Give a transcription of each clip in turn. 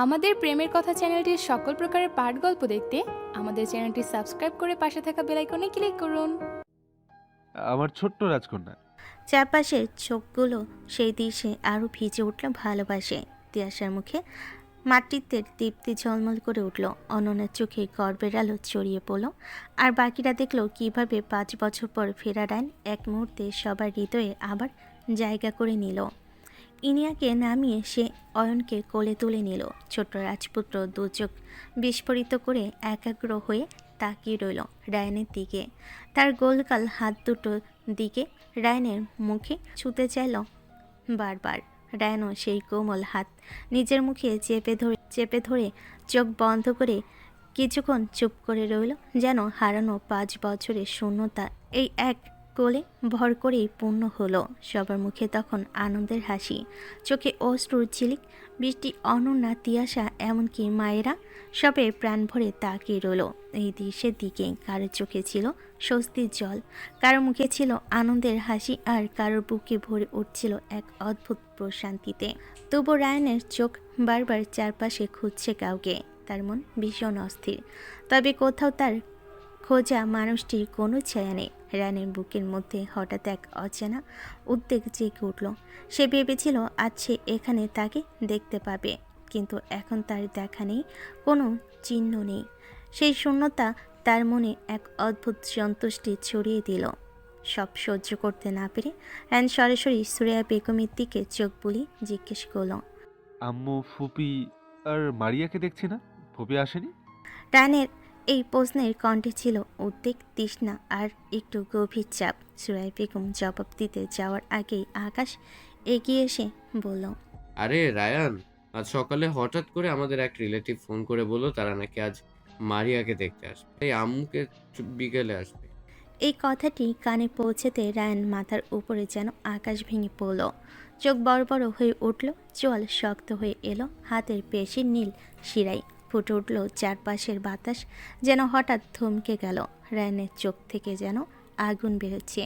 আমাদের প্রেমের কথা চ্যানেলটির সকল প্রকারের পাঠ গল্প দেখতে আমাদের চ্যানেলটি সাবস্ক্রাইব করে পাশে থাকা বেল আইকনে ক্লিক করুন। আমার ছোট্ট রাজকন্যা। চারপাশের চোখগুলো সেই দৃশ্যে আরও ভিজে উঠল ভালোবাসে। তিয়াসার মুখে মাতৃত্বের দীপ্তি ঝলমল করে উঠল। অনন্যার চোখে গর্বের আলো ছড়িয়ে পড়ল। আর বাকিরা দেখল কিভাবে 5 বছর পর ফেরা রান এক মুহূর্তে সবার হৃদয়ে আবার জায়গা করে নিল। ইনিয়াকে নামিয়ে সে অয়নকে কোলে তুলে নিল। ছোট্ট রাজপুত্র দু চোখ বিস্ফোরিত করে একাগ্র হয়ে তাকিয়ে রইল রায়নের দিকে। তার গোলগাল হাত দুটো দিকে রায়নের মুখে ছুঁতে চাইল বারবার। রায়নও সেই কোমল হাত নিজের মুখে চেপে ধরে চোখ বন্ধ করে কিছুক্ষণ চুপ করে রইল, যেন হারানো 5 বছরের শূন্যতা এই এক কোলে ভর করেই পূর্ণ হলো। সবার মুখে তখন আনন্দের হাসি, চোখে অশ্রুর ঝিলিক। বৃষ্টি, অনন্যা, তিয়াসা, এমনকি মায়েরা সবে প্রাণ ভরে তাকিয়ে রইল এই দৃশ্যের দিকে। কারোর চোখে ছিল স্বস্তির জল, কারোর মুখে ছিল আনন্দের হাসি, আর কারোর বুকে ভরে উঠছিল এক অদ্ভুত প্রশান্তিতে। তবু রায়নের চোখ বারবার চারপাশে খুঁজছে কাউকে। তার মন ভীষণ অস্থির, তবে কোথাও তার খোঁজা মানুষটির কোনো ছায়া নেই। রানের বুকের মধ্যে হঠাৎ এক অচেনা উদ্বেগ জেগে উঠল। সে ভেবেছিল আজ সে এখানে তাকে দেখতে পাবে, কিন্তু এখন তার দেখা নেই, কোনো চিহ্ন নেই। সেই শূন্যতা তার মনে এক অদ্ভুত সন্তুষ্টি ছড়িয়ে দিল। সব সহ্য করতে না পেরে রান সরাসরি সুরেয়া বেগমের দিকে চোখ বুলিয়ে জিজ্ঞেস করল, আম্মু, ফুপি আর মারিয়াকে দেখছি না। ফুপি আসেনি? রানের এই প্রশ্নের কণ্ঠে ছিল উদ্বেগ, তৃষ্ণা আর একটু গভীর চাপ। সুরাই বেগম জবাব দিতে যাওয়ার আগেই আকাশ এগিয়ে এসে বলল, আরে রায়ান, আজ সকালে হঠাৎ করে আমাদের এক রিলেটিভ ফোন করে বললো তারা নাকি আজ মারিয়াকে দেখতে আসবে, তাই আম্মুকে বিকেলে আসবে। এই কথাটি কানে পৌঁছেতে রায়ান মাথার উপরে যেন আকাশ ভেঙে পড়ল। চোখ বড় বড় হয়ে উঠল, চোয়াল শক্ত হয়ে এলো, হাতের পেশি নীল শিরায় ফুটে উঠল। চারপাশের বাতাস যেন হঠাৎ থমকে গেল। রায়ানের চোখ থেকে যেন আগুন বেরোচ্ছে।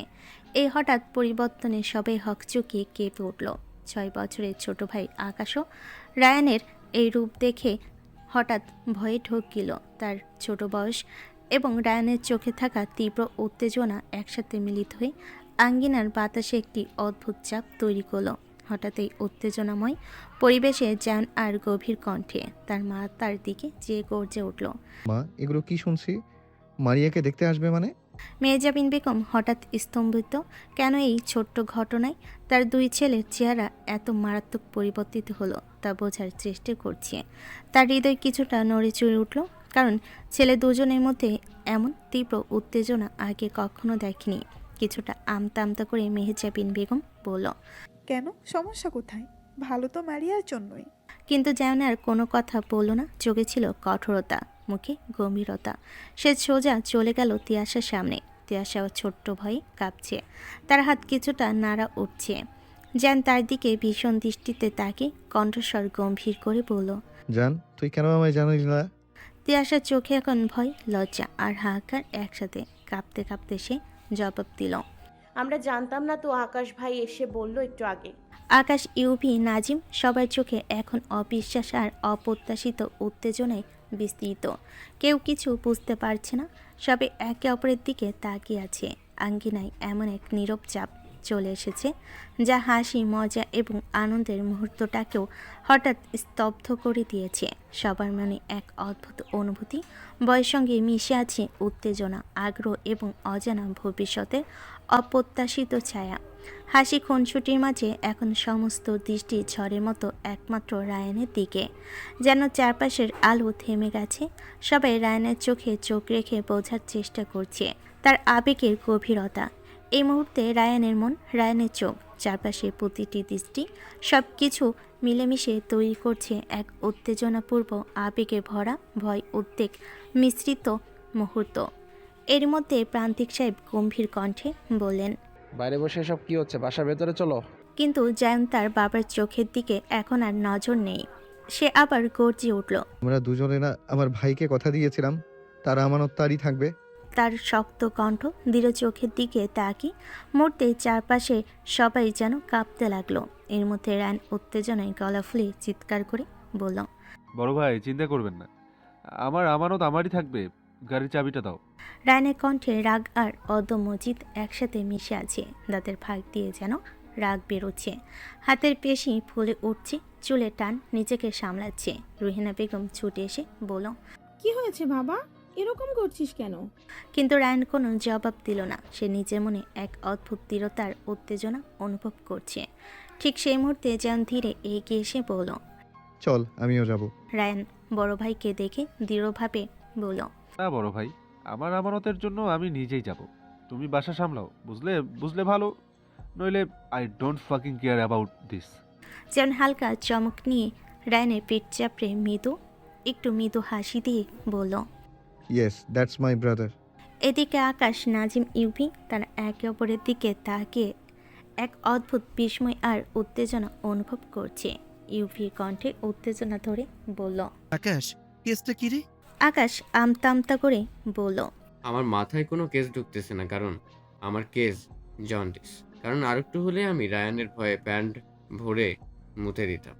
এই হঠাৎ পরিবর্তনে সবাই হকচকিয়ে কেঁপে উঠল। 6 বছরের ছোট ভাই আকাশও রায়ানের এই রূপ দেখে হঠাৎ ভয়ে ঢোক গেল। তার ছোট বয়স এবং রায়ানের চোখে থাকা তীব্র উত্তেজনা একসাথে মিলিত হয়ে আঙ্গিনার বাতাসে একটি অদ্ভুত চাপ তৈরি করলো। হঠাৎ এই উত্তেজনাময় পরিবেশে জ্যান আর গভীর কণ্ঠে তার মা তার দিকে চেয়ে গর্জে উঠল, মা, এগুলো কি শুনছি? মারিয়াকে দেখতে আসবে মানে? মেহজাবিন বেগম হঠাৎ স্তম্ভিত। কেন এই ছোট্ট ঘটনায় তার 2 ছেলের চেহারা এত মারাত্মক পরিবর্তিত হলো তা বোঝার চেষ্টা করছে। তার হৃদয় কিছুটা নড়ে চড়ে উঠল, কারণ ছেলে দুজনের মধ্যে এমন তীব্র উত্তেজনা আগে কখনো দেখেনি। কিছুটা আমতা আমতা করে মেহজাবিন বেগম বলল, কেন, সমস্যা কোথায়? ভালো তো মারিয়ার জন্যই। কিন্তু যেমন আর কোনো কথা বলল না। চোখে ছিল কঠোরতা, মুখে গম্ভীরতা। সে সোজা চলে গেল তিয়াসার সামনে। তিয়াসাও ছোট্ট ভয়ে কাঁপছে, তার হাত কিছুটা নাড়া উঠছে। যেন তার দিকে ভীষণ দৃষ্টিতে তাকে কণ্ঠস্বর গম্ভীর করে বলল, জান, তুই কেন আমায় জানিস না? তিয়াসার চোখে এখন ভয়, লজ্জা আর হাহাকার একসাথে। কাঁপতে কাঁপতে সে জবাব দিল, আমরা জানতাম না তো, আকাশ ভাই এসে বলল একটু আগে। আকাশ, ইউভি, নাজিম সবার চোখে এখন অবিশ্বাস আর অপ্রত্যাশিত উত্তেজনায় বিস্তৃত। কেউ কিছু বুঝতে পারছে না, সবে একে অপরের দিকে তাকিয়ে আছে। আঙ্গিনায় এমন এক নীরব চাপ চলে এসেছে যা হাসি, মজা এবং আনন্দের মুহূর্তটাকেও হঠাৎ স্তব্ধ করে দিয়েছে। সবার মনে এক অদ্ভুত অনুভূতি, বয়ের সঙ্গে মিশে আছে উত্তেজনা, আগ্রহ এবং অজানা ভবিষ্যতের অপ্রত্যাশিত ছায়া। হাসি খুনসুটির মাঝে এখন সমস্ত দৃষ্টি ঝড়ের মতো একমাত্র রায়ানের দিকে। যেন চারপাশের আলো থেমে গেছে। সবাই রায়ানের চোখে চোখ রেখে বোঝার চেষ্টা করছে তার আবেগের গভীরতা। এই মুহূর্তে রায়ানের মন, রায়ানের চোখ, চারপাশের প্রতিটি দৃষ্টি সব কিছু মিলেমিশে তৈরি করছে এক উত্তেজনাপূর্ব, আবেগে ভরা, ভয়, উদ্বেগ মিশ্রিত মুহূর্ত। এর মধ্যে প্রান্তিক সাহেব গম্ভীর কণ্ঠে বললেন, বাইরে বসে এসব কি হচ্ছে? বাসার ভেতরে চলো। কিন্তু জায়ন তার বাবার চোখের দিকে এখন আর নজর নেই। সে আবার গর্জে উঠল। আমরা দুজনে না আমার ভাইকে কথা দিয়েছিলাম, তার আমানত তারই থাকবে। তার শক্ত কণ্ঠ, দৃঢ় চোখের দিকে তাকিয়ে মুহূর্তে চারপাশে সবাই যেন কাঁপতে লাগলো। এর মধ্যে রান উত্তেজনায় গলা ফুলিয়ে চিৎকার করে বলল, বড় ভাই চিন্তা করবেন না, আমার আমানত আমারই থাকবে। গাড়ির চাবিটা দাও। রায়ানের কণ্ঠে রাগ আর অদমজিদ একসাথে মিশে আছে। দাঁতের ফাঁক দিয়ে যেন রাগ বেরোচ্ছে, হাতের পেশি ফুলে উঠছে, চুলে টান, নিজেকে সামলাচ্ছে। রুহিনা বেগম ছুটে এসে বলল, কি হয়েছে বাবা, এরকম করছিস কেন? কিন্তু রায়ান কোনো জবাব দিল না। সে নিজের মনে এক অদ্ভুত দৃঢ়তার উত্তেজনা অনুভব করছে। ঠিক সেই মুহূর্তে যেন ধীরে এগিয়ে এসে বলল। চল আমিও যাব। রায়ান বড় ভাইকে দেখে দৃঢ়ভাবে বলল, না বড় ভাই, আমার আমানতের জন্য আমি নিজেই যাব। তুমি বাসা সামলাও, বুঝলে? বুঝলে ভালো, নইলে I don't fucking care about this. যেন হালকা চমক নিয়ে রায়ানের পেট চাপড়ে একটু মৃদু হাসি দিয়ে বলল। Yes, that's my brother. এদিকে আকাশ, নাজিম, ইউভি তারা একে অপরের দিকে তাকিয়ে এক অদ্ভুত বিস্ময় আর উত্তেজনা অনুভব করছে। ইউভির কণ্ঠে উত্তেজনা ধরে বলল। আকাশ, কেসটা কি রে? আকাশ আমতা আমতা করে বলল। আমার মাথায় কোনো কেস ঢুকতেছে না, কারণ আমার কেস জন্ডিস। কারণ আরেকটু হলে আমি রায়ানের ভয়ে প্যান্ট ভরে মুতে দিতাম।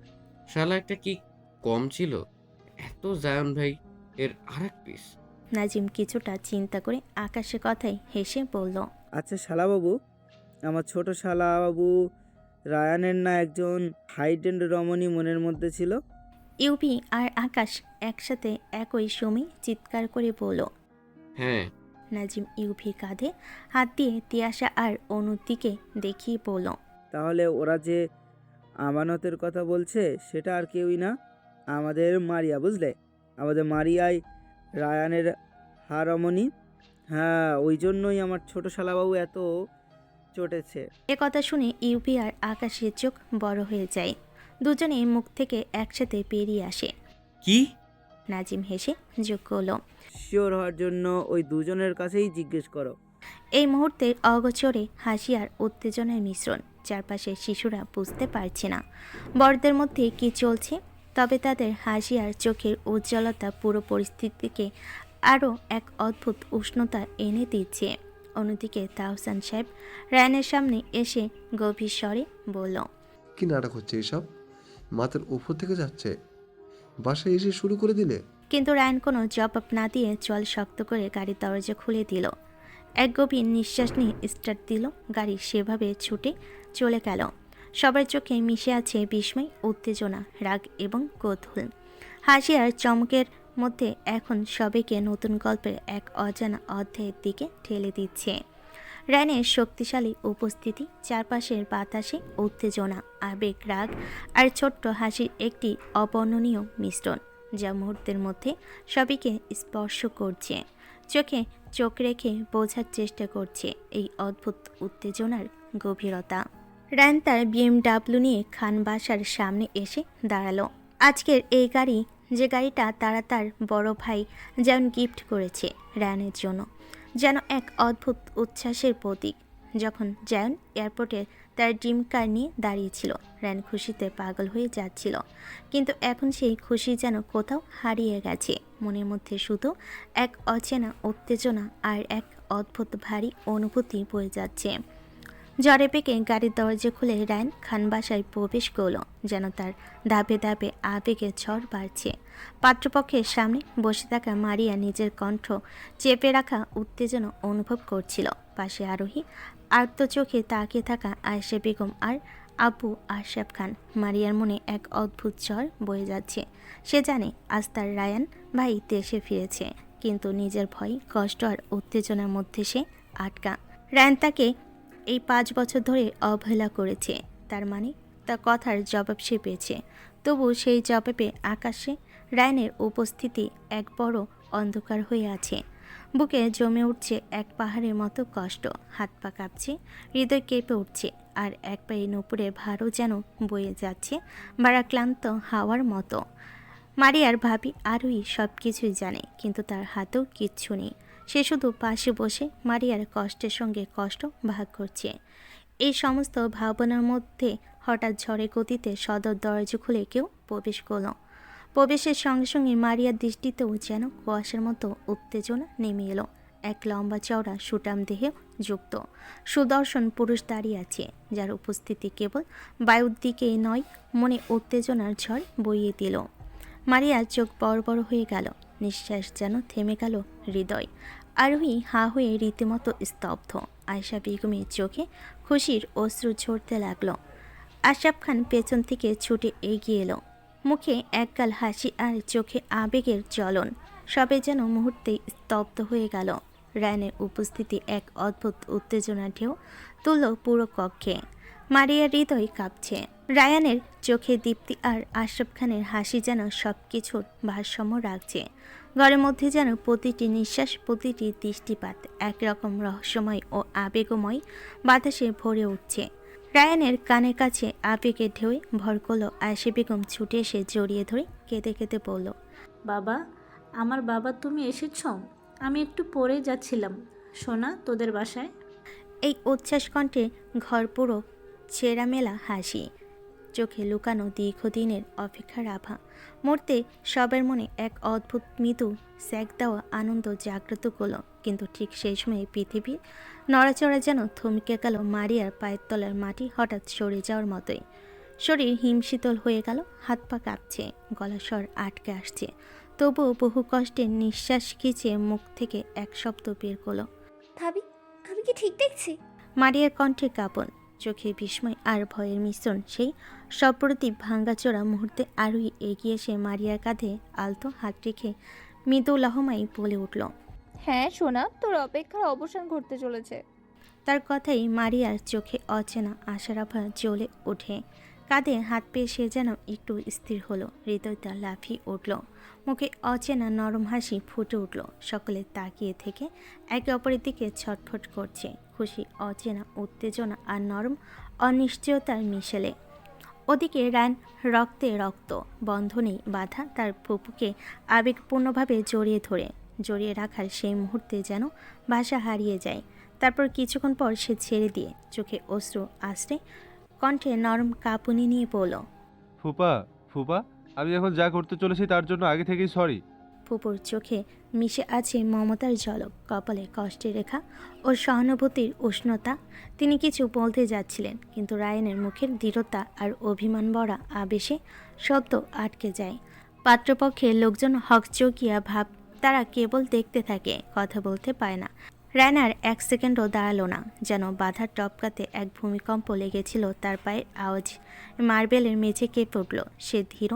শালা একটা কি কম ছিল? এত জায়ন ভাই এর আরেক পিস। নাজিম কিছুটা চিন্তা করে আকাশের কথায় হেসে বলল। আচ্ছা শালাবাবু, আমার ছোট শালাবাবু রায়ানের না একজন হাইডেন রমণী মনের মধ্যে ছিল? ইউভি আর আকাশ একসাথে একই সময় চিৎকার করে বলল। হ্যাঁ। নাজিম ইউভি কাঁধে হাত দিয়ে তিয়াশা আর অনুর দিকে দেখিয়ে বলল। তাহলে ওরা যে আমানতের কথা বলছে সেটা আর কেউই না, আমাদের মারিয়া, বুঝলে? আমাদের মারিয়াই রায়ানের হারমণি। হ্যাঁ, ওই জন্যই আমার ছোট শালাবাবু এত চটেছে। এ কথা শুনে ইউপি আর আকাশের চোখ বড় হয়ে যায়। দুজনে মুখ থেকে একসাথে বেরিয়ে আসে। কি? নাজিম হেসে যোগ করল। শিওর হওয়ার জন্য ওই দুজনের কাছেই জিজ্ঞেস করো। এই মুহূর্তে অগোচরে হাসি আর উত্তেজনার মিশ্রণ। চারপাশের শিশুরা বুঝতে পারছে না বড়দের মধ্যে কি চলছে, তবে তাদের হাসি আর চোখের উজ্জ্বলতা পুরো পরিস্থিতিকে আরও এক অদ্ভুত উষ্ণতা এনে দিচ্ছে। অন্যদিকে তাহসান সাহেব রায়ানের সামনে এসে গভীর স্বরে বলল। কি নাটক হচ্ছে এসব? মাথার উপর থেকে যাচ্ছে, বাসায় এসে শুরু করে দিলে। কিন্তু রায়ান কোনো জবাব না দিয়ে চল শক্ত করে গাড়ির দরজা খুলে দিল। এক গভীর নিঃশ্বাস নিয়ে স্টার্ট দিল গাড়ি, সেভাবে ছুটে চলে গেল। সবার চোখে মিশে আছে বিস্ময়, উত্তেজনা, রাগ এবং কৌতূহল। হাসি আর চমকের মধ্যে এখন সবাইকে নতুন গল্পের এক অজানা অধ্যায়ের দিকে ঠেলে দিচ্ছে। রায়ানের শক্তিশালী উপস্থিতি, চারপাশের বাতাসে উত্তেজনা, আবেগ, রাগ আর ছোট্ট হাসির একটি অবর্ণনীয় মিশ্রণ, যা মুহূর্তের মধ্যে সবাইকে স্পর্শ করছে। চোখে চোখ রেখে বোঝার চেষ্টা করছে এই অদ্ভুত উত্তেজনার গভীরতা। রায়ান তার BMW নিয়ে খান বাসার সামনে এসে দাঁড়ালো। আজকের এই গাড়ি, যে গাড়িটা তারা তার বড় ভাই যেমন গিফট করেছে রায়ানের জন্য, যেন এক অদ্ভুত উচ্ছ্বাসের প্রতীক। যখন জায়ন এয়ারপোর্টে তার ড্রিম কার নিয়ে দাঁড়িয়েছিল, রায়ান খুশিতে পাগল হয়ে যাচ্ছিল। কিন্তু এখন সেই খুশি যেন কোথাও হারিয়ে গেছে। মনের মধ্যে শুধু এক অচেনা উত্তেজনা আর এক অদ্ভুত ভারী অনুভূতি বয়ে যাচ্ছে। জ্বরে পেকে গাড়ির দরজা খুলে রায়ান খান বাসায় প্রবেশ করল, যেন তার ধাপে ধাপে আবেগে ঝড় বাড়ছে। পাত্রপক্ষের সামনে বসে থাকা মারিয়া নিজের কণ্ঠ চেপে রাখা উত্তেজনা অনুভব করছিল। পাশে আরোহী আর্ত চোখে তাকিয়ে থাকা আয়েশা বেগম আর আবু আশরাফ খান। মারিয়ার মনে এক অদ্ভুত ঝড় বয়ে যাচ্ছে। সে জানে আজ তার রায়ান ভাই দেশে ফিরেছে, কিন্তু নিজের ভয়, কষ্ট আর উত্তেজনার মধ্যে সে আটকা। রায়ান তাকে এই 5 বছর ধরে অবহেলা করেছে, তার মানে তার কথার জবাব সে পেয়েছে। তবু সেই জবাবে আকাশে রায়ানের উপস্থিতি এক বড় অন্ধকার হয়ে আছে। বুকে জমে উঠছে এক পাহাড়ের মতো কষ্ট, হাত পা কাঁপছে, হৃদয় কেঁপে উঠছে, আর এক পায়ে নুপুরের ভারও যেন বয়ে যাচ্ছে বারাক্লান্ত হাওয়ার মতো। মারিয়ার ভাবি আরোহী সব কিছুই জানে, কিন্তু তার হাতেও কিচ্ছু নেই। সে শুধু পাশে বসে মারিয়ার কষ্টের সঙ্গে কষ্ট ভাগ করছে। এই সমস্ত ভাবনার মধ্যে হঠাৎ ঝড়ে গতিতে সদর দরজা খুলে কেউ প্রবেশ করল। প্রবেশের সঙ্গে সঙ্গে মারিয়ার দৃষ্টিতেও যেন কুয়াশার মতো উত্তেজনা নেমে এলো। এক লম্বা চওড়া সুটাম দেহে যুক্ত সুদর্শন পুরুষ দাঁড়িয়ে আছে, যার উপস্থিতি কেবল বায়ুর দিকেই নয়, মনে উত্তেজনার ঝড় বইয়ে দিল। মারিয়ার চোখ বড় বড় হয়ে গেল, নিঃশ্বাস যেন থেমে গেল হৃদয়। আরোহী হাঁ হয়ে রীতিমতো স্তব্ধ। আয়েশা বেগমের চোখে খুশির অশ্রু ঝরতে লাগলো। আশরাফ খান পেছন থেকে ছুটে এগিয়ে এলো, মুখে একগাল হাসি আর চোখে আবেগের জ্বলন। সবে যেন মুহূর্তে স্তব্ধ হয়ে গেল। রায়ানের উপস্থিতি এক অদ্ভুত উত্তেজনা ঢেউ তুলল পুরো কক্ষে। মারিয়ার হৃদয় কাঁপছে। রায়ানের চোখে দীপ্তি আর আশরাফ খানের হাসি যেন সব কিছুর ভারসাম্য রাখছে। ঘরের মধ্যে যেন প্রতিটি নিঃশ্বাস, প্রতিটি দৃষ্টিপাত একরকম রহস্যময় ও আবেগময় বাতাসে ভরে উঠছে। রায়ানের কানের কাছে আবেগের ঢেউয়ে ভর করল। আয়েশা বেগম ছুটে এসে জড়িয়ে ধরে কেঁদে কেঁদে বলল, বাবা, আমার বাবা, তুমি এসেছ? আমি একটু পরে যাচ্ছিলাম সোনা তোদের বাসায়। এই উচ্ছ্বাস কণ্ঠে ঘর পুরো ছেঁড়া মেলা হাসি, চোখে লুকানো দীর্ঘদিনের অপেক্ষার আভা। মুহূর্তে সবার মনে এক অদ্ভুত মৃদু স্যাক দেওয়া আনন্দ জাগ্রত করল। কিন্তু ঠিক সেই সময় পৃথিবীর নড়াচড়া যেন থমকে গেল। মারিয়ার পায়ের তলার মাটি হঠাৎ সরে যাওয়ার মতোই। শরীর হিমশীতল হয়ে গেল, হাত পা কাঁপছে, গলা স্বর আটকে আসছে। তবুও বহু কষ্টে নিঃশ্বাস খিচে মুখ থেকে এক শব্দ বের করলো, ভাবি, আমি কি ঠিক দেখছি? মারিয়ার কণ্ঠে কাঁপন, চোখে বিস্ময় আর ভয়ের মিশ্রণ। সেই সপ্রতিভ ভাঙ্গাচোরা মুহূর্তে আরোহী এগিয়ে এসে মারিয়ার কাঁধে আলতো হাত রেখে মৃদু লহমাই বলে উঠল, হ্যাঁ সোনা, তোর অপেক্ষার অবসান ঘটতে চলেছে। তার কথাই মারিয়ার চোখে অচেনা আশার আভা জ্বলে ওঠে। কাঁধে হাত পেয়ে সে যেন একটু স্থির হলো, হৃদয়টা লাফিয়ে উঠল, মুখে অচেনা নরম হাসি ফুটে উঠল। সকলে তাকিয়ে থেকে একে অপরের দিকে ছটফট করছে, খুশি, অচেনা, উত্তেজনা আর নরম অনিশ্চয়তার মিশেলে। ওদিকে রায়ান রক্তে রক্ত, বন্ধনেই বাধা তার ফুপুকে আবেগপূর্ণভাবে জড়িয়ে রাখার সেই মুহূর্তে যেন ভাষা হারিয়ে যায়। তারপর কিছুক্ষণ পর সে ছেড়ে দিয়ে চোখে অশ্রু আশ্রে কণ্ঠে নরম কাঁপুনি নিয়ে বলল, ফুপা ফুপা, আমি এখন যা করতে চলেছি তার জন্য আগে থেকেই সরি। ফুপুর চোখে মিশে আছে মমতার ঝলক, কপালে কষ্টের রেখা ও সহানুভূতির উষ্ণতা। তিনি কিছু বলতে যাচ্ছিলেন, কিন্তু রায়ানের মুখের দৃঢ়তা আর অভিমান ভরা আবেশে শব্দ আটকে যায়। পাত্রপক্ষের লোকজন হকচকিয়া ভাব, তারা কেবল দেখতে থাকে, কথা বলতে পায় না। রায়ান আর এক সেকেন্ডও দাঁড়ালো না, যেন বাধার টপকাতে এক ভূমিকম্প লেগেছিল তার পায়ের আওয়াজ। মার্বেলের মেঝে কেঁপে উঠল। সে ধীর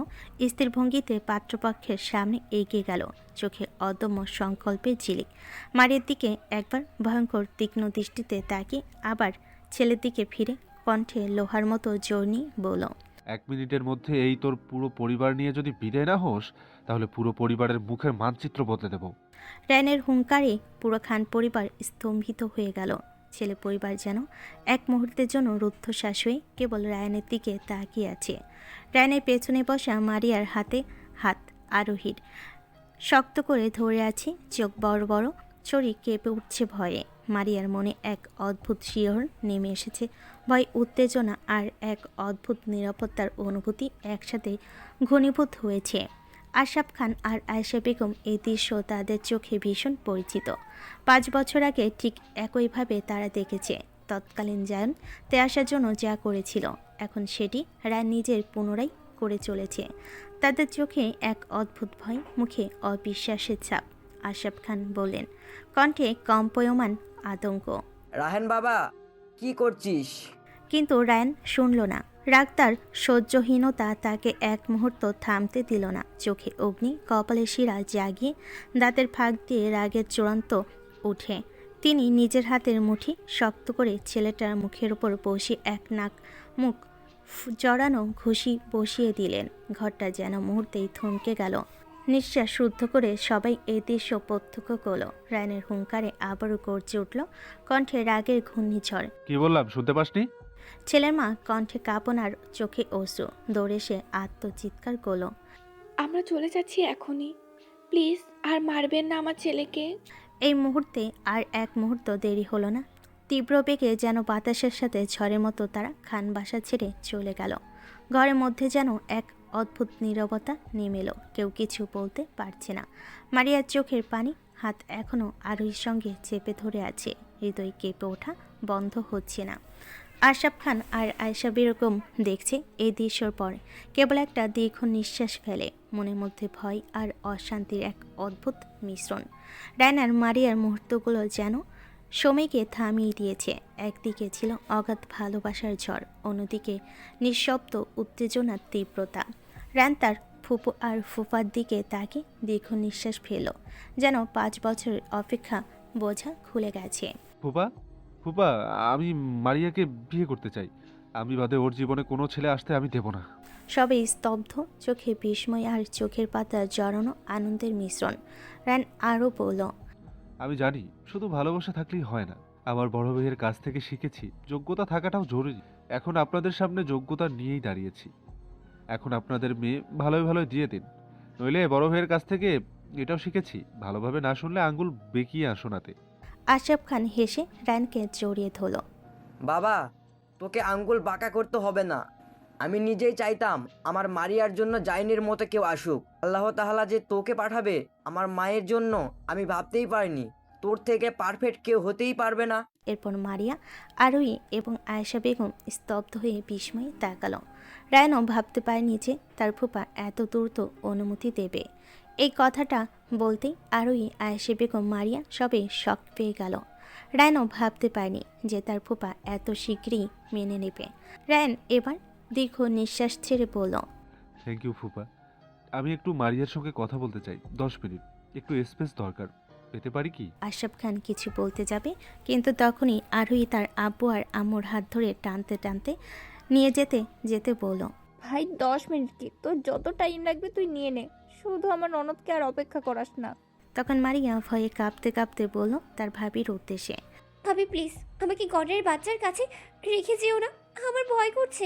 স্থির ভঙ্গিতে পাত্রপক্ষের সামনে এগিয়ে গেল, চোখে অদম্য সংকল্পের ঝিলিক। মারিয়ার দিকে একবার ভয়ঙ্কর তীক্ষ্ণ দৃষ্টিতে তাকিয়ে আবার ছেলের দিকে ফিরে কণ্ঠে লোহার মতো জোর নিয়ে বলল, 1 মিনিটের মধ্যে এই তোর পুরো পরিবার নিয়ে যদি বিদায় না হোস, তাহলে পুরো পরিবারের মুখের মানচিত্র বদলে দেব। রায়ানের হুঙ্কারে পুরো খান পরিবার স্তম্ভিত হয়ে গেল। ছেলে পরিবার যেন এক মুহূর্তের জন্য রুদ্ধশ্বাস হয়ে কেবল রায়ানের দিকে তাকিয়ে আছে। রায়ানের পেছনে বসা মারিয়ার হাতে হাত আরোহীর, শক্ত করে ধরে আছে, চোখ বড় বড়, শরীর কেঁপে উঠছে ভয়ে। মারিয়ার মনে এক অদ্ভুত শিহরণ নেমে এসেছে, ভয়, উত্তেজনা আর এক অদ্ভুত নিরাপত্তার অনুভূতি একসাথে ঘনীভূত হয়েছে। আশরাফ খান আর আয়েশা বেগম এই দৃশ্য তাদের চোখে ভীষণ পরিচিত। 5 বছর আগে ঠিক একইভাবে তারা দেখেছে। তৎকালীন জায়ন তেয়াসার জন্য যা করেছিল, এখন সেটি রায় নিজের পুনরায় করে চলেছে। তাদের চোখে এক অদ্ভুত ভয়, মুখে অবিশ্বাসের ছাপ। আশরাফ খান বললেন, কণ্ঠে কম্পয়মান আতঙ্ক, রাহেন বাবা, কি করছিস? কিন্তু রায়ান শুনল না। রাগ তার সহ্যহীনতা তাকে এক মুহূর্ত থামতে দিল না। চোখে অগ্নি, কপালে শিরা জাগিয়ে দাঁতের ফাঁক দিয়ে রাগের চূড়ান্ত উঠে তিনি নিজের হাতের মুঠি শক্ত করে ছেলেটার মুখের উপর বসিয়ে এক নাক মুখ জড়ানো ঘুষি বসিয়ে দিলেন। ঘরটা যেন মুহূর্তেই থমকে গেল। নিঃশ্বাস শুদ্ধ করে সবাই এই দৃশ্য প্রত্যক্ষ করল। রায়ানের হুঙ্কারে আবারও গর্জে উঠল কণ্ঠে রাগের ঘূর্ণিঝড়। কি বললাম, শুনতে পাসনি? ছেলের মা কণ্ঠে কাঁপন আর চোখে অশ্রু, দৌড়ে সে আত্মচিৎকার করল, আমরা চলে যাচ্ছি এখনই, প্লিজ আর মারবেন না আমার ছেলেকে। এই মুহূর্তে আর এক মুহূর্ত দেরি হলো না। তীব্র বেগে যেন বাতাসের সাথে ঝড়ের মতো তারা খান বাসা ছেড়ে চলে গেল। ঘরের মধ্যে যেন এক অদ্ভুত নীরবতা নেমে এলো, কেউ কিছু বলতে পারছে না। মারিয়ার চোখের পানি, হাত এখনও আরোহীর সঙ্গে চেপে ধরে আছে, হৃদয় কেঁপে ওঠা বন্ধ হচ্ছে না। আশরাফ খান আর আয়েশা বেগম দেখছে এই দৃশ্যর পর কেবল একটা দীর্ঘ নিঃশ্বাস ফেলে, মনের মধ্যে ভয় আর অশান্তির এক অদ্ভুত মিশ্রণ। রায়ান আর মারিয়ার মুহূর্তগুলো যেন সময়কে থামিয়ে দিয়েছে। একদিকে ছিল অগাধ ভালোবাসার ঝড়, অন্যদিকে নিঃশব্দ উত্তেজনার তীব্রতা। রায়ান তার ফুপু আর ফুফার দিকে তাকে দীর্ঘ নিঃশ্বাস ফেল, যেন 5 বছরের অপেক্ষা বোঝা খুলে গেছে। ফুপা, ফুপা, আমি মারিয়াকে বিয়ে করতে চাই। আমি বাদে ওর জীবনে কোনো ছেলে আসতে আমি দেব না। সবে স্তব্ধ, চোখে বিস্ময় আর চোখের পাতা জড়ানো আনন্দের মিশ্রণ। রায়ান আরও বলল, আমি জানি শুধু ভালোবাসা থাকলেই হয় না। আমার বড় ভাইয়ের কাছ থেকে শিখেছি যোগ্যতা থাকাটাও জরুরি। এখন আপনাদের সামনে যোগ্যতা নিয়েই দাঁড়িয়েছি। এখন আপনাদের মেয়ে ভালোই ভালোই দিয়ে দিন, নইলে বড় ভাইয়ের কাছ থেকে এটাও শিখেছি, ভালোভাবে না শুনলে আঙ্গুল বেঁকিয়ে শোনাতে। আশরাফ খান হেসে রায়ানকে জড়িয়ে ধরল। বাবা, তোকে আঙ্গুল বাঁকা করতে হবে না। আমি নিজেই চাইতাম আমার মারিয়ার জন্য জাইনের মতো কেউ আসুক। আল্লাহ তাআলা যে তোকে পাঠাবে আমার মায়ের জন্য আমি ভাবতেই পারিনি। তোর থেকে পারফেক্ট কেউ হতেই পারবে না। এরপর মারিয়া, আরোহী এবং আয়েশা বেগম স্তব্ধ হয়ে বিস্ময়ে তাকালো। রায়ানও ভাবতে পারেনি যে তার ফুপা এত দ্রুত অনুমতি দেবে। এই কথাটা বলতেই আরোহী, আয়েশা বেগম, মারিয়া সবে শক পেয়ে গেল। রায়ানও ভাবতে পারেনি যে তার ফুপা এত শীঘ্রই মেনে নেবে। রায়ান এবার দীর্ঘ নিঃশ্বাস ছেড়ে বলল, থ্যাংক ইউ ফুপা। আমি একটু মারিয়ার সঙ্গে কথা বলতে চাই, 10 মিনিট, একটু স্পেস দরকার, পেতে পারি কি? আশরাফ খান কিছু বলতে যাবে, কিন্তু তখনই আরোহী তার আব্বু আর আম্মুর হাত ধরে টানতে টানতে নিয়ে যেতে যেতে বলল, ভাই 10 মিনিট কি, তোর যত টাইম লাগবে তুই নিয়ে নে, শুধু আমার ননদকে আর অপেক্ষা করাস না। তখন মারিয়া ভয়ে কাঁপতে কাঁপতে বলল তার ভাবির উদ্দেশ্যে, ভাবি প্লিজ আমাকে ঘরের বাচ্চার কাছে রেখে যেও না, আমার ভয় করছে।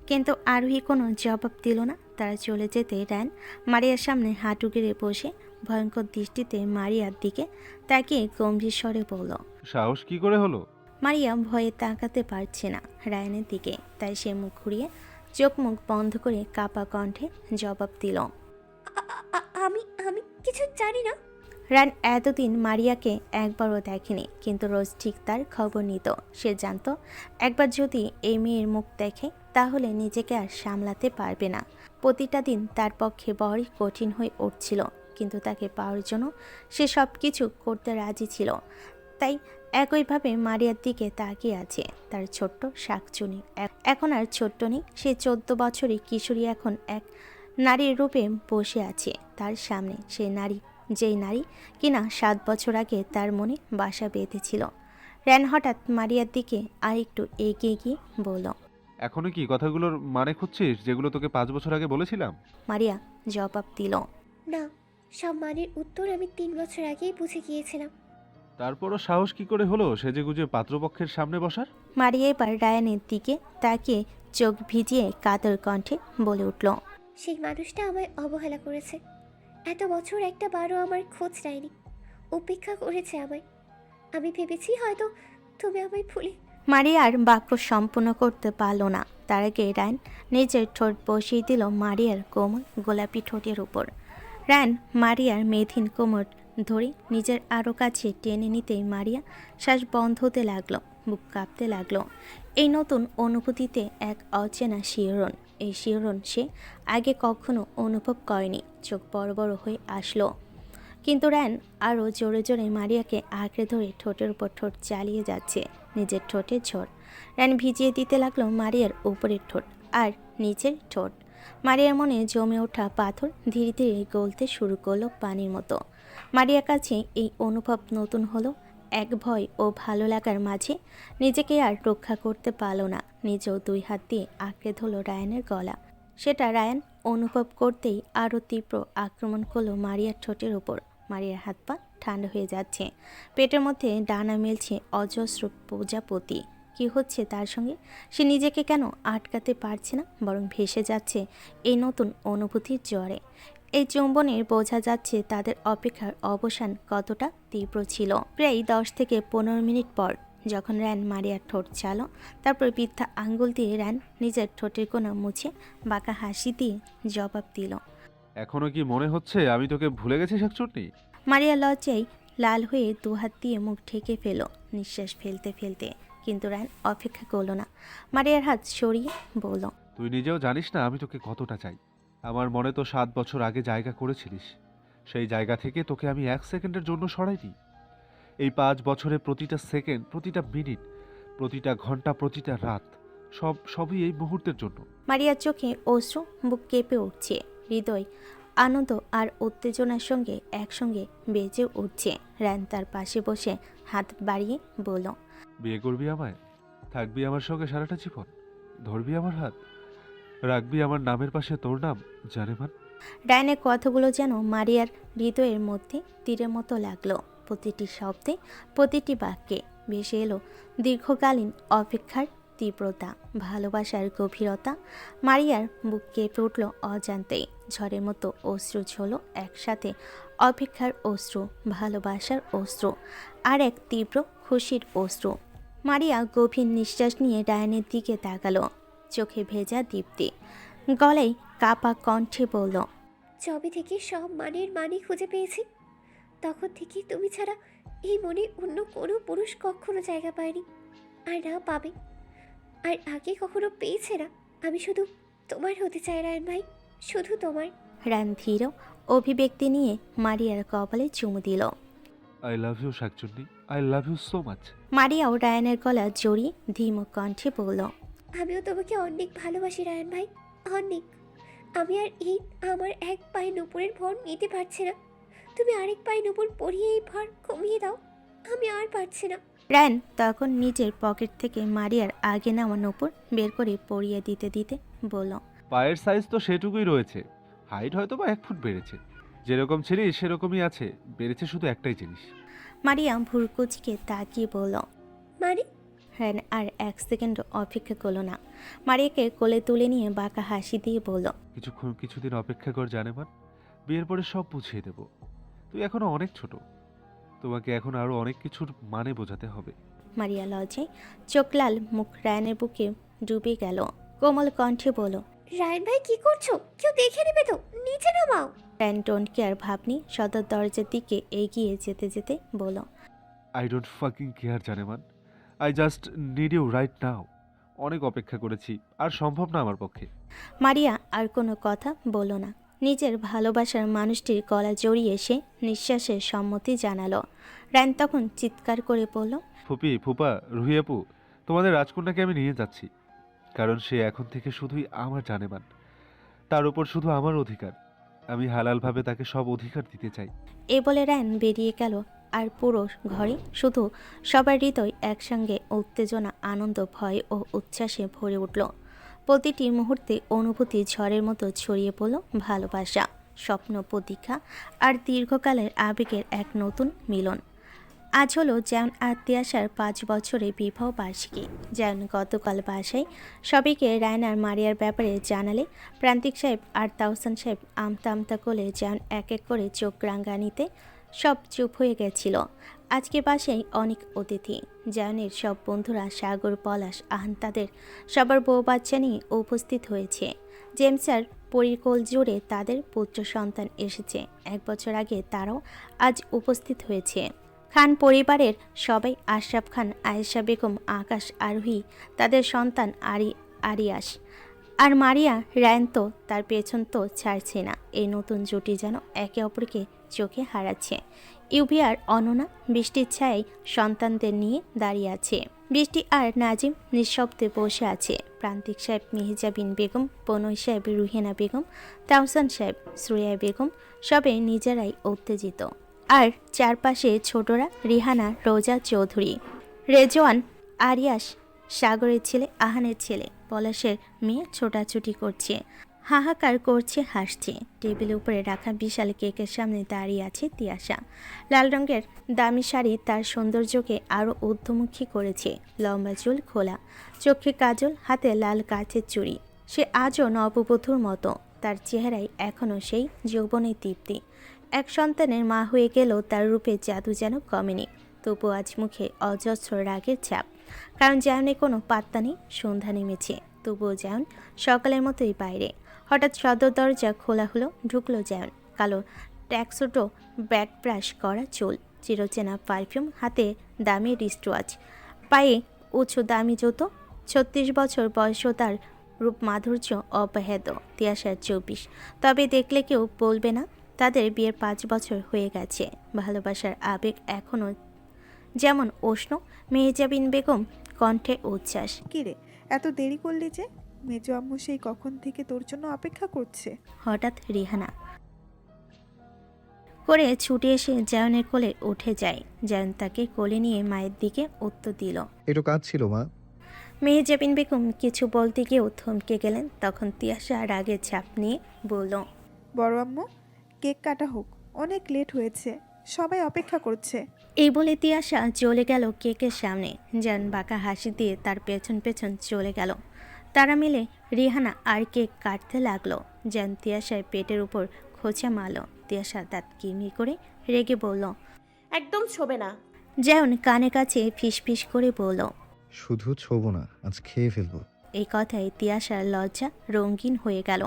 কিন্তু আরোহী কোনো জবাব দিল না। তারা চলে যেতে রায়ান মারিয়ার সামনে হাঁটু গেড়ে বসে ভয়ঙ্কর দৃষ্টিতে মারিয়ার দিকে তাকিয়ে গম্ভীর স্বরে বলল, সাহস কি করে হলো? মারিয়া ভয়ে তাকাতে পারছে না রায়ানের দিকে, তাই সে মুখ ঘুরিয়ে চোখ মুখ বন্ধ করে কাপা কণ্ঠে জবাব দিল, আমি আমি কিছু জানি না। রায়ান এতদিন মারিয়াকে একবারও দেখেনি, কিন্তু রোজ ঠিক তার খবর নিত। সে জানত একবার যদি এই মেয়ের মুখ দেখে তাহলে নিজেকে আর সামলাতে পারবে না। প্রতিটা দিন তার পক্ষে বড়ই কঠিন হয়ে উঠছিল, কিন্তু তাকে পাওয়ার জন্য সে সব কিছু করতে রাজি ছিল। তাই একইভাবে মারিয়ার দিকে তাকিয়ে আছে তার ছোট্ট শাকচুনি। এখন আর ছোট্ট নেই, সে 14 বছরের কিশোরী এখন এক নারীর রূপে বসে আছে তার সামনে। সেই নারী, যেই নারী কিনা 7 বছর আগে তার মনে বাসা বেঁধেছিল। রায়ান হঠাৎ মারিয়ার দিকে আর একটু এগিয়ে গিয়ে বলল, এখনো কি কথাগুলোর মানে খুঁজছিস যেগুলো তোকে 5 বছর আগে বলেছিলাম? মারিয়া জবাব দিল, না, সব মানের উত্তর আমি 3 বছর আগেই বুঝে গিয়েছিলাম। তারপরও সাহস কি করে হলো সেজেগুজে পাত্রপক্ষের সামনে বসার? মারিয়া এবার রায়ানের দিকে তাকিয়ে চোখ ভিজিয়ে কাতর কণ্ঠে বলে উঠল, সেই মানুষটা আমায় অবহেলা করেছে, এত বছর একটা বারও আমার খোঁজ নেয়নি, উপেক্ষা করেছে আমায়। আমি ভেবেছি হয়তো তুমি আমায় ভুলে। মারিয়া আর বাক্য সম্পূর্ণ করতে পারল না। তার আগে রায়ান নিজের ঠোঁট বসিয়ে দিল মারিয়ার কোমল গোলাপি ঠোঁটের উপর। রায়ান মারিয়ার মেথিন কোমর ধরে নিজের আরও কাছে টেনে নিতেই মারিয়া শ্বাস বন্ধ হতে লাগলো, বুক কাঁপতে লাগলো। এই নতুন অনুভূতিতে এক অচেনা শিহরণ, এই শিহরণ সে আগে কখনো অনুভব করেনি। চোখ বড় বড় হয়ে আসলো, কিন্তু রায়ান আরও জোরে জোরে মারিয়াকে আঁকড়ে ধরে ঠোঁটের উপর ঠোঁট চালিয়ে যাচ্ছে, নিজের ঠোঁটের ঝড়। রায়ান ভিজিয়ে দিতে লাগলো মারিয়ার উপরের ঠোঁট আর নিচের ঠোঁট। মারিয়ার মনে জমে ওঠা পাথর ধীরে ধীরে গলতে শুরু করলো পানির মতো। মারিয়ার কাছে এই অনুভব নতুন হলো, এক ভয় ও ভালো লাগার মাঝে নিজেকে আর রক্ষা করতে পারল না। নিজেও 2 হাত দিয়ে আঁকড়ে ধরল রায়ানের গলা। সেটা রায়ান অনুভব করতেই আরও তীব্র আক্রমণ করলো মারিয়ার ঠোঁটের ওপর। মারিয়ার হাত পা ঠান্ডা হয়ে যাচ্ছে, পেটের মধ্যে ডানা মেলছে অজস্র প্রজাপতি। কি হচ্ছে তার সঙ্গে? সে নিজেকে কেন আটকাতে পারছে না, বরং ভেসে যাচ্ছে এই নতুন অনুভূতির জ্বরে। এই চুম্বনের বোঝা যাচ্ছে তাদের অপেক্ষার অবসান কতটা তীব্র ছিল। প্রায় 10 থেকে 15 মিনিট পর যখন রায়ান মারিয়ার ঠোঁট চালো, তারপর বৃদ্ধা আঙ্গুল দিয়ে রায়ান নিজের ঠোঁটের কোণা মুছে বাঁকা হাসি দিয়ে জবাব দিল, এখনো কি মনে হচ্ছে আমি তোকে ভুলে গেছি শাকচুন্নি? মারিয়া লজ্জায় লাল হয়ে 2 হাত দিয়ে মুখ ঢেকে ফেল নিঃশ্বাস ফেলতে ফেলতে, কিন্তু রায়ান অপেক্ষা করলো না, মারিয়ার হাত সরিয়ে বলল, তুই নিজেও জানিস না আমি তোকে কতটা চাই। আমার মনে তো 7 বছর আগে জায়গা করেছিলিস। সেই জায়গা থেকে তোকে আমি 1 সেকেন্ডের জন্য সরাইনি। এই 5 বছরে প্রতিটা সেকেন্ড, প্রতিটা মিনিট, প্রতিটা ঘন্টা, প্রতিটা রাত, সবই এই মুহূর্তের জন্য। মারিয়ার চোখে অশ্রু, বুক কেঁপে উঠছে, হৃদয় আনন্দ আর উত্তেজনার সঙ্গে একসঙ্গে বেজে উঠছে। রায়ান তার পাশে বসে হাত বাড়িয়ে বলল, বিয়ে করবি আমায়? থাকবি আমার সঙ্গে সারাটা জীবন? ধরবি আমার হাত? রাখবি আমার নামের পাশে তোর নাম, জানেমান? রায়ানের কথাগুলো যেন মারিয়ার হৃদয়ের মধ্যে তীরের মতো লাগলো। প্রতিটি শব্দে, প্রতিটি বাক্যে ভেসে এলো দীর্ঘকালীন অপেক্ষার তীব্রতা, ভালোবাসার গভীরতা। মারিয়ার বুক কেঁপে উঠল অজান্তেই, ঝড়ের মতো অশ্রু ঝরল একসাথে, অপেক্ষার অশ্রু, ভালোবাসার অশ্রু, আর এক তীব্র খুশির অশ্রু। মারিয়া গভীর নিঃশ্বাস নিয়ে রায়ানের দিকে তাকালো, চোখে ভেজা দীপ্তি, গলায় কাপা কণ্ঠে বলল, যবে থেকে সব মানের মানি খুঁজে পেয়েছি, তখন থেকে তুমি ছাড়া এই মনে অন্য কোনো পুরুষ কখনো জায়গা পায়নি, আর না পাবে, আর আগে কখনো পেয়েছে না। আমি শুধু তোমার হতে চাই রায়ান ভাই, শুধু তোমার। রায়ান ধীর অভিব্যক্তি নিয়ে মারিয়ার কপালে চুমু দিল। আই লাভ ইউ শাকচুন্নি, I love you so much. মারিয়াও রায়ানের গলা জড়িয়ে ধীমো কণ্ঠে বলল, আমিও তোমাকে অনেক ভালোবাসি রায়ান ভাই, অনেক। আমি আর এই আমার এক পায়ে নুপুরের ভর নিতে পারছি না, তুমি আরেক পায়ে নুপুর পরিয়ে এই ভর কমিয়ে দাও, আমি আর পারছি না। রায়ান তখন নিজের পকেট থেকে মারিয়ার আগে নেওয়া নুপুর বের করে পরিয়ে দিতে দিতে বলল, পায়ের সাইজ তো সেটুকুই রয়েছে, হাইট হয়তো বা 1 ফুট বেড়েছে। যেরকম ছিলিস সেরকমই আছে, বেড়েছে শুধু একটাই জিনিস। মারিয়া ভুরকুচকে তাকিয়ে বলল, মানে? রায়ান আর 1 সেকেন্ড অপেক্ষা করলো না, মারিয়াকে কোলে তুলে নিয়ে বাঁকা হাসি দিয়ে বলল, কিছুদিন অপেক্ষা কর জানেমান, বিয়ের পরে সব বুঝিয়ে দেব। তুই এখনো অনেক ছোট, তোমাকে এখন আরো অনেক কিছুর মানে বোঝাতে হবে। মারিয়া লজ্জায় চোখ লাল, মুখ রায়ানের বুকে ডুবে গেল, কোমল কণ্ঠে বলল, রায়ান ভাই কি করছো? কেউ দেখে নেবে তো, নিচে নামাও। রায়ান ডোন্ট কেয়ার ভাব নিয়ে সদর দরজার দিকে এগিয়ে যেতে যেতে বলল, আই ডোন্ট ফাকিং কেয়ার জানেমান, I just need you right now. অনেক অপেক্ষা করেছি, আর সম্ভব না আমার পক্ষে। মারিয়া আর কোনো কথা বলল না, নিজের ভালোবাসার মানুষটির গলা জড়িয়ে এসে নিঃশ্বাসের সম্মতি জানালো। রায়ান তখন চিৎকার করে বলল, ফুপি, ফুপা, রুহি আপু, তোমাদের রাজকন্যাকে আমি নিয়ে যাচ্ছি, কারণ সে এখন থেকে শুধুই আমার জানেমান, তার উপর শুধু আমার অধিকার। আমি হালালভাবে তাকে সব অধিকার দিতে চাই। এই বলে রায়ান বেরিয়ে গেল, আর পুরো ঘরে শুধু সবার হৃদয় একসঙ্গে উত্তেজনা, আনন্দ, ভয় ও উচ্ছ্বাসে ভরে উঠল। প্রতিটি মুহূর্তে অনুভূতি ঝড়ের মতো ছড়িয়ে পড়ল, ভালোবাসা, স্বপ্ন, প্রতীক্ষা আর দীর্ঘকালের আবেগের এক নতুন মিলন। আজ হলো জায়ন আর তিয়াশার 5 বছরের বিবাহ বার্ষিকী। জায়ন গতকাল বাসায় সবাইকে রায়ান আর মারিয়ার ব্যাপারে জানালে প্রান্তিক সাহেব আর তাওসান সাহেব আমতা আমতা করে জায়ন এক এক করে চোখ রাঙানিতে সব চুপ হয়ে গেছিল। আজকে বাসায় অনেক অতিথি, জায়নের সব বন্ধুরা, সাগর, পলাশ, আহান, তাদের সবার বউ বাচ্চা নিয়ে উপস্থিত হয়েছে। জেমস আর পরিকল জুড়ে তাদের পুত্র সন্তান এসেছে। 1 বছর আগে তারাও আজ উপস্থিত হয়েছে। খান পরিবারের সবাই, আশরাফ খান, আয়েশা বেগম, আকাশ, আরোহী, তাদের সন্তান আরিয়াস, আর মারিয়া। রায়ান তো তার পেছন তো ছাড়ছে না। এই নতুন জুটি যেন একে অপরকে চোখে হারাচ্ছে। ইউভি আর অননা বৃষ্টির ছায়ায় সন্তানদের নিয়ে দাঁড়িয়ে আছে। বৃষ্টি আর নাজিম নিঃশব্দে বসে আছে। প্রান্তিক সাহেব, মেহজাবিন বেগম, পনই সাহেব, রুহেনা বেগম, তাওসান সাহেব, শ্রেয়া বেগম সবে নিজেরাই উত্তেজিত। আর চারপাশে ছোটরা, রিহানা, রোজা চৌধুরী, রেজওয়ান, আরিয়াস, সাগরের ছেলে, আহানের ছেলে, পলাশের মেয়ে ছোটাছুটি করছে, হাহাকার করছে, হাসছে। টেবিলের উপরে রাখা বিশাল কেকের সামনে দাঁড়িয়ে আছে তিয়াশা। লাল রঙের দামি শাড়ি তার সৌন্দর্যকে আরও ঊর্ধ্বমুখী করেছে। লম্বা চুল, খোলা চোখে কাজল, হাতে লাল কাচের চুড়ি। সে আজও নববধূর মতো, তার চেহারায় এখনও সেই যৌবনের তৃপ্তি। এক সন্তানের মা হয়ে গেলেও তার রূপে জাদু যেন কমেনি। তবু আজ মুখে অজস্র রাগের ছাপ, কারণ জায়নের কোনো পাত্তা নেই। সন্ধ্যা নেমেছে, তবুও জায়ন সকালের মতোই বাইরে। হঠাৎ সদর দরজা খোলা হলো, ঢুকলো জায়ন। কালো ট্যাক্সুটো, ব্যাট ব্রাশ করা চুল, চিরচেনা পারফিউম, হাতে দামি রিস্টওয়াচ, পায়ে উঁচু দামি জুতো। 36 বছর বয়সও তার রূপ মাধুর্য অবাহেদ। তিয়াশার 24, তবে দেখলে কেউ বলবে না তাদের বিয়ের 5 বছর হয়ে গেছে। ভালোবাসার আবেগ এখনও যেমন উষ্ণ। মেহজাবিন বেগম কণ্ঠে উচ্ছ্বাস। কিরে, এত দেরি করলি যে? মেজো আম্মু সেই কখন থেকে তোর জন্য অপেক্ষা করছে। হঠাৎ রিহানা করে ছুটে এসে জায়নের কোলে উঠে যায়। জায়ন তাকে কোলে নিয়ে মায়ের দিকে উত্তর দিল। একটু কাজ ছিল মা। মেহজাবিন বেগম কিছু বলতে গিয়েও থমকে গেলেন। তখন তিয়াশা রাগের ছাপ নিয়ে বলল, বড় আম্মু, কেক কাটা হোক, অনেক লেট হয়েছে, সবাই অপেক্ষা করছে। এই বলে তিয়াশা চলে গেল কেকের সামনে। জায়ন বাঁকা হাসি দিয়ে তার পেছন পেছন চলে গেল। তারা মিলে রিহানা আর কেক কাটতে লাগলো। জায়ন তিয়াশার পেটের উপর খোঁচা মারল। তিয়াশা দাঁত কিরমির করে রেগে বলল, একদম ছোবে না। জায়ন কানে কাছে ফিসফিস করে বলল, শুধু ছোবো না, আজ খেয়ে ফেলবো। এই কথায় তিয়াশার লজ্জা রঙিন হয়ে গেল।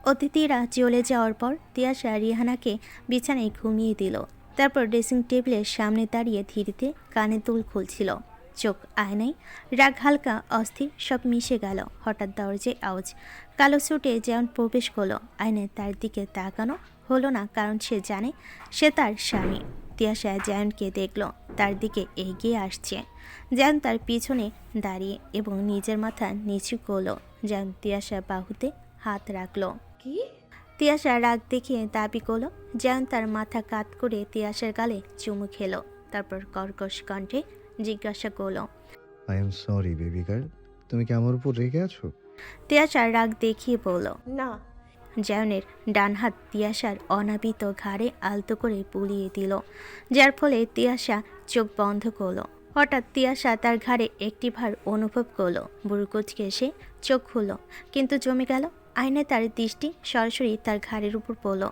অতিথিরা চলে যাওয়ার পর তিয়াশা রিহানাকে বিছানায় ঘুমিয়ে দিল। তারপর ড্রেসিং টেবিলের সামনে দাঁড়িয়ে ধীরে কানে দুল খুলছিল। চোখ আয়নায়, রাগ হালকা, অস্থির সব মিশে গেল। হঠাৎ দরজায় আওয়াজ। কালো স্যুটে যেমন প্রবেশ করলো। আয়নায় তার দিকে তাকানো হলো না, কারণ সে জানে সে তার স্বামী। তিয়াশা জায়নকে দেখল তার দিকে এগিয়ে আসছে। জায়ন তার পিছনে দাঁড়িয়ে এবং নিজের মাথা নিচু করল। জায়ন তিয়াশার বাহুতে হাত রাখলো। কি? তিয়াশা রাগ দেখিয়ে দাবি করলো। জায়ন তার মাথা কাত করে তিয়াশার গালে চুমু খেলো। তারপর কর্কশ কণ্ঠে জিজ্ঞাসা করলো, I am sorry baby girl, তুমি কি আমার উপর রেগে আছো? তিয়াশা রাগ দেখিয়ে বলল, না। জায়নের ডান হাত তিয়াশার অনাবিত ঘাড়ে আলতো করে বুলিয়ে দিল, যার ফলে তিয়াশা চোখ বন্ধ করলো। হঠাৎ তিয়াশা তার ঘাড়ে একটি ভার অনুভব করলো। বুড়ো কুচকে এসে চোখ খুলল, কিন্তু জমে গেল। আয়নায় তার দৃষ্টি সরাসরি তার ঘাড়ের উপর পড়ল।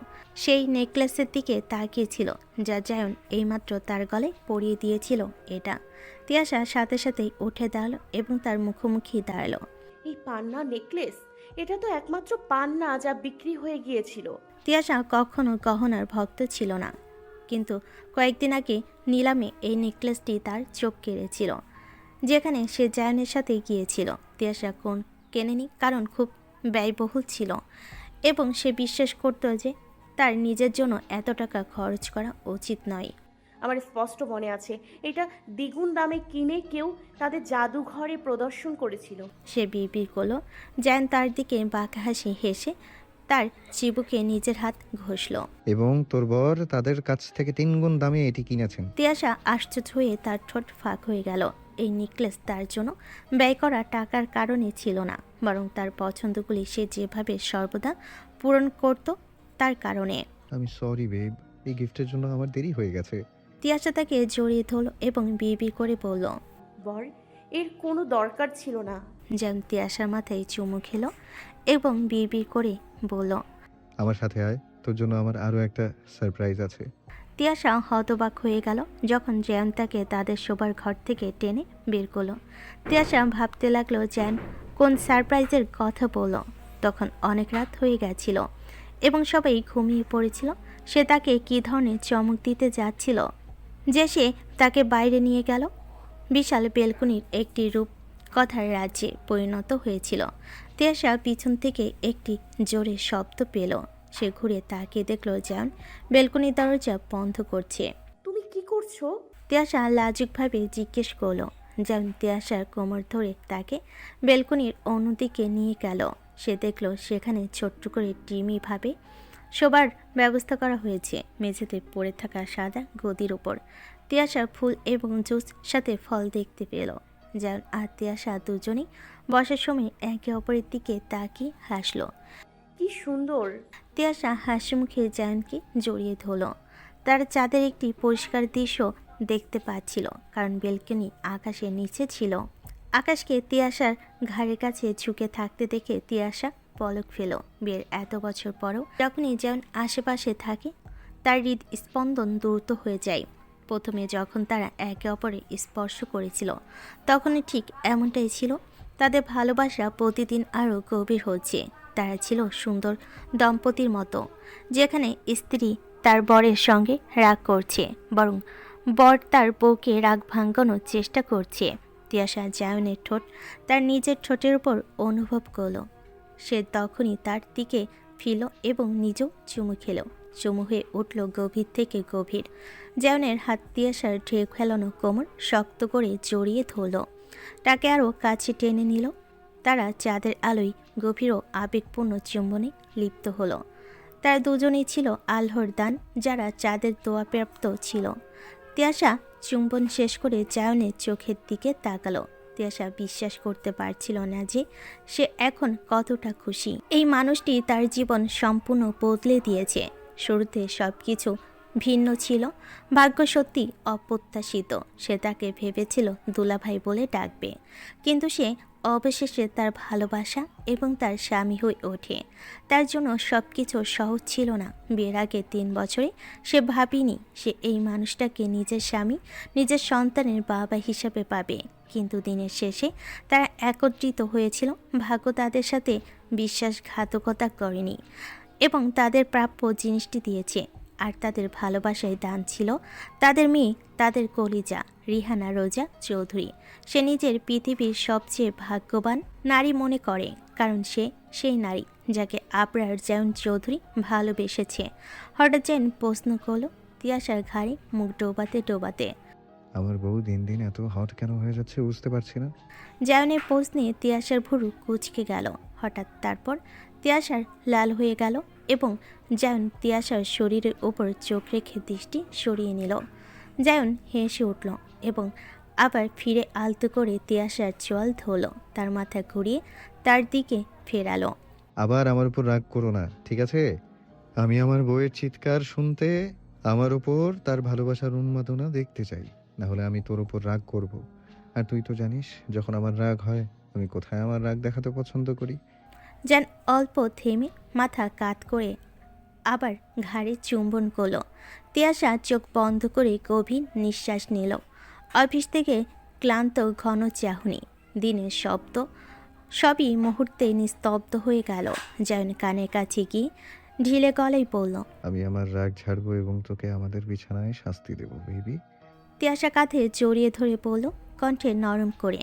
সেই নেকলেসের দিকে তাকিয়েছিল যা জায়ন এইমাত্র তার গলায় পরিয়ে দিয়েছিল। এটা তিয়াশা সাথে সাথেই উঠে দাঁড়ালো এবং তার মুখোমুখি দাঁড়ালো। এই পান্না নেকলেস, এটা তো একমাত্র পান্না যা বিক্রি হয়ে গিয়েছিল। তিয়াশা কখনো গহনার ভক্ত ছিল না, কিন্তু কয়েকদিন আগে নিলামে এই নেকলেসটি তার চোখ কেড়েছিল। যেখানে সে জায়নের সাথে গিয়েছিল, তিয়াশা কোন কেনেনি, কারণ খুব ব্যয়বহুল ছিল এবং সে বিশ্বাস করত যে তার নিজের জন্য এত টাকা খরচ করা উচিত নয়। আমার স্পষ্ট মনে আছে, এটা দ্বিগুণ দামে কিনে কেউ তাদের জাদুঘরে প্রদর্শন করেছিল। সে বিড়বিড় করলো। জায়ন তার দিকে বাঁকা হাসি হেসে তার চিবুকে নিজের হাত ঘষল। এবং তোর বর তাদের কাছ থেকে 3 গুণ দামে এটি কিনেছেন। তিয়াশা আশ্চর্য হয়ে তার ঠোঁট ফাঁক হয়ে গেল। এই নেকলেস তার জন্য ব্যয় করা টাকার কারণে ছিল না, বরং তার পছন্দগুলি সে যেভাবে সর্বদা পূরণ করত তার কারণে। আমি সরি বেব, এই গিফটের জন্য আমার দেরি হয়ে গেছে। তিয়াশা তাকে জড়িয়ে ধরল এবং বিড়বিড় করে বলল, বর, এর কোনো দরকার ছিল না। যেন তিয়াশার মাথায় চুমু খেলো এবং বিড়বিড় করে বলল, আমার সাথে আয়, তোর জন্য আমার আরও একটা সারপ্রাইজ আছে। তিয়াশা হতবাক হয়ে গেল যখন জ্যান তাকে তাদের শোবার ঘর থেকে টেনে বের করলো। তিয়াশা ভাবতে লাগলো জ্যান কোন সারপ্রাইজের কথা বলল। তখন অনেক রাত হয়ে গেছিল এবং সবাই ঘুমিয়ে পড়েছিল। সে তাকে কী ধরনের চমক দিতে যাচ্ছিল যে সে তাকে বাইরে নিয়ে গেল। বিশাল বেলকুনির একটি রূপ কথার রাজ্যে পরিণত হয়েছিল। তিয়াশা পিছন থেকে একটি জোরে শব্দ পেল। সে ঘুরে তাকিয়ে দেখল জ্যান বেলকুনির দরজা বন্ধ করছে। তুমি কি করছো? তিয়াশা লাজুকভাবে জিজ্ঞেস করলো। জ্যান তিয়াশার কোমর ধরে তাকে বেলকুনির অন্যদিকে নিয়ে গেল। সে দেখল সেখানে ছোট্ট করে টিমিভাবে শোবার ব্যবস্থা করা হয়েছে। মেঝেতে পড়ে থাকা সাদা গদির উপর তিয়াশা ফুল এবং জুস সাথে ফল দেখতে পেল। জ্যান আর তিয়াশা দুজনেই বসার সময় একে অপরের দিকে তাকিয়ে হাসলো। কি সুন্দর! তিয়াশা হাসি মুখে জায়নকে জড়িয়ে ধরল। তার চাঁদের একটি পরিষ্কার দৃশ্য দেখতে পাচ্ছিল, কারণ বেলকনি আকাশের নিচে ছিল। আকাশকে তিয়াশার ঘাড়ের কাছে ঝুঁকে থাকতে দেখে তিয়াশা পলক ফেল। বিয়ের এত বছর পরও যখনই যেমন আশেপাশে থাকে তার হৃদস্পন্দন দ্রুত হয়ে যায়। প্রথমে যখন তারা একে অপরে স্পর্শ করেছিল তখনই ঠিক এমনটাই ছিল। তাদের ভালোবাসা প্রতিদিন আরও গভীর হচ্ছে। তারা ছিল সুন্দর দম্পতির মতো, যেখানে স্ত্রী তার বরের সঙ্গে রাগ করছে, বরং বর তার বউকে রাগ ভাঙানোর চেষ্টা করছে। তিয়াশা জায়নের ঠোঁট তার নিজের ঠোঁটের উপর অনুভব করল। সে তখনই তার দিকে ফিরল এবং নিজেও চুমু খেল। চুমু হয়ে উঠল গভীর থেকে গভীর। জায়নের হাত তিয়াশার ঢেউ খেলানো কোমর শক্ত করে জড়িয়ে ধরল, তাকে আরও কাছে টেনে নিল। তারা চাঁদের আলোয় গভীর ও আবেগপূর্ণ চুম্বনে লিপ্ত হলো। তারা দুজনেই ছিল আল্লাহর দান, যারা চাঁদের দোয়াপ্রাপ্ত ছিল। তিয়াশা চুম্বন শেষ করে জায়নের চোখের দিকে তাকালো। তিয়াশা বিশ্বাস করতে পারছিল না যে সে এখন কতটা খুশি। এই মানুষটি তার জীবন সম্পূর্ণ বদলে দিয়েছে। শুরুতে সব কিছু ভিন্ন ছিল, ভাগ্য সত্যি অপ্রত্যাশিত। সে তাকে ভেবেছিল দুলাভাই বলে ডাকবে, কিন্তু সে অবশেষে তার ভালোবাসা এবং তার স্বামী হয়ে ওঠে। তার জন্য সব কিছু সহজ ছিল না। বিয়ের আগে 3 বছরে সে ভাবিনি সে এই মানুষটাকে নিজের স্বামী, নিজের সন্তানের বাবা হিসেবে পাবে। কিন্তু দিনের শেষে তারা একত্রিত হয়েছিল। ভাগ্য তাদের সাথে বিশ্বাসঘাতকতা করেনি এবং তাদের প্রাপ্য জিনিসটি দিয়েছে। আর তাদের ভালোবাসায় দান ছিল তাদের মেয়ে, তাদের কলিজা রিহানা রোজা চৌধুরী। সে নিজের পৃথিবীর সবচেয়ে ভাগ্যবান নারী মনে করে, কারণ সে সেই নারী যাকে আবরার জায়ন চৌধুরী ভালোবেসেছে। হঠাৎ জায়ন প্রশ্ন করলো তিয়াশার ঘাড়ে মুখ ডোবাতে ডোবাতে, আমার বউ দিন দিন এত হট কেন হয়ে যাচ্ছে বুঝতে পারছি না। জায়নের প্রশ্নে তিয়াশার ভুরু কুঁচকে গেল হঠাৎ। তারপর তিয়াশার লাল হয়ে গেল এবং জায়ন তিয়াশার শরীরের ওপর চোখ রেখে দৃষ্টি সরিয়ে নিল। জায়ন হেসে উঠল এবং আবার ফিরে আলতো করে তিয়াশার চোয়াল ধরল, তার মাথা ঘুরিয়ে তার দিকে ফেরালো। আবার আমার উপর রাগ করো না, ঠিক আছে? আমি আমার বউয়ের চিৎকার শুনতে, আমার উপর তার ভালোবাসার উন্মাদনা দেখতে চাই, না হলে আমি তোর উপর রাগ করব। আর তুই তো জানিস যখন আমার রাগ হয় আমি কোথায় আমার রাগ দেখাতে পছন্দ করি। যেন অল্প থেমে মাথা কাত করে আবার ঘাড়ে চুম্বন করল। তিয়াশা চোখ বন্ধ করে গভীর নিঃশ্বাস নিল। অফিস থেকে ক্লান্ত ঘন চাহনি, দিনের শব্দ সবই মুহূর্তে নিস্তব্ধ হয়ে গেল। জায়ন কানের কাছে গিয়ে ঢিলে গলায় বলল, আমি আমার রাগ ঝাড়বো এবং তোকে আমাদের বিছানায় শাস্তি দেব বেবি। তিয়াশা কাঁধে জড়িয়ে ধরে বলল, কণ্ঠে নরম করে,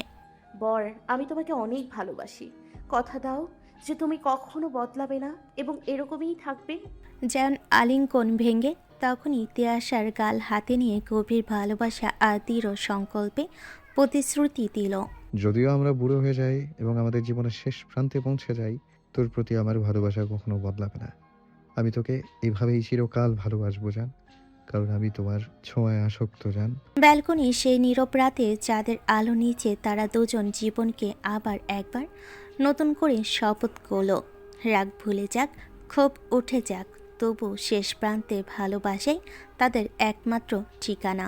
বর, আমি তোমাকে অনেক ভালোবাসি। কথা দাও যে তুমি কখনো বদলাবে না এবং এরকমই থাকবে। জায়ন আলিঙ্গন ভেঙে তখনই তিয়াশার গাল হাতে নিয়ে গভীর ভালোবাসা আর দৃঢ় সংকল্পে প্রতিশ্রুতি দিল। যদিও আমরা বুড়ো হয়ে যাই এবং আমাদের জীবনের শেষ প্রান্তে পৌঁছে যাই, তোর প্রতি আমার ভালোবাসা কখনো বদলাবে না। আমি তোকে এভাবেই চিরকাল ভালোবাসবো জান, কারণ আমি তোমার ছোঁয়ায় আসক্ত জান। ব্যালকনি সেই নীরব রাতে চাঁদের আলো নিচে তারা দুজন জীবনকে আবার একবার নতুন করে শপথ করল। রাগ ভুলে যাক, ক্ষোভ উঠে যাক, তবু শেষ প্রান্তে ভালোবাসাই তাদের একমাত্র ঠিকানা।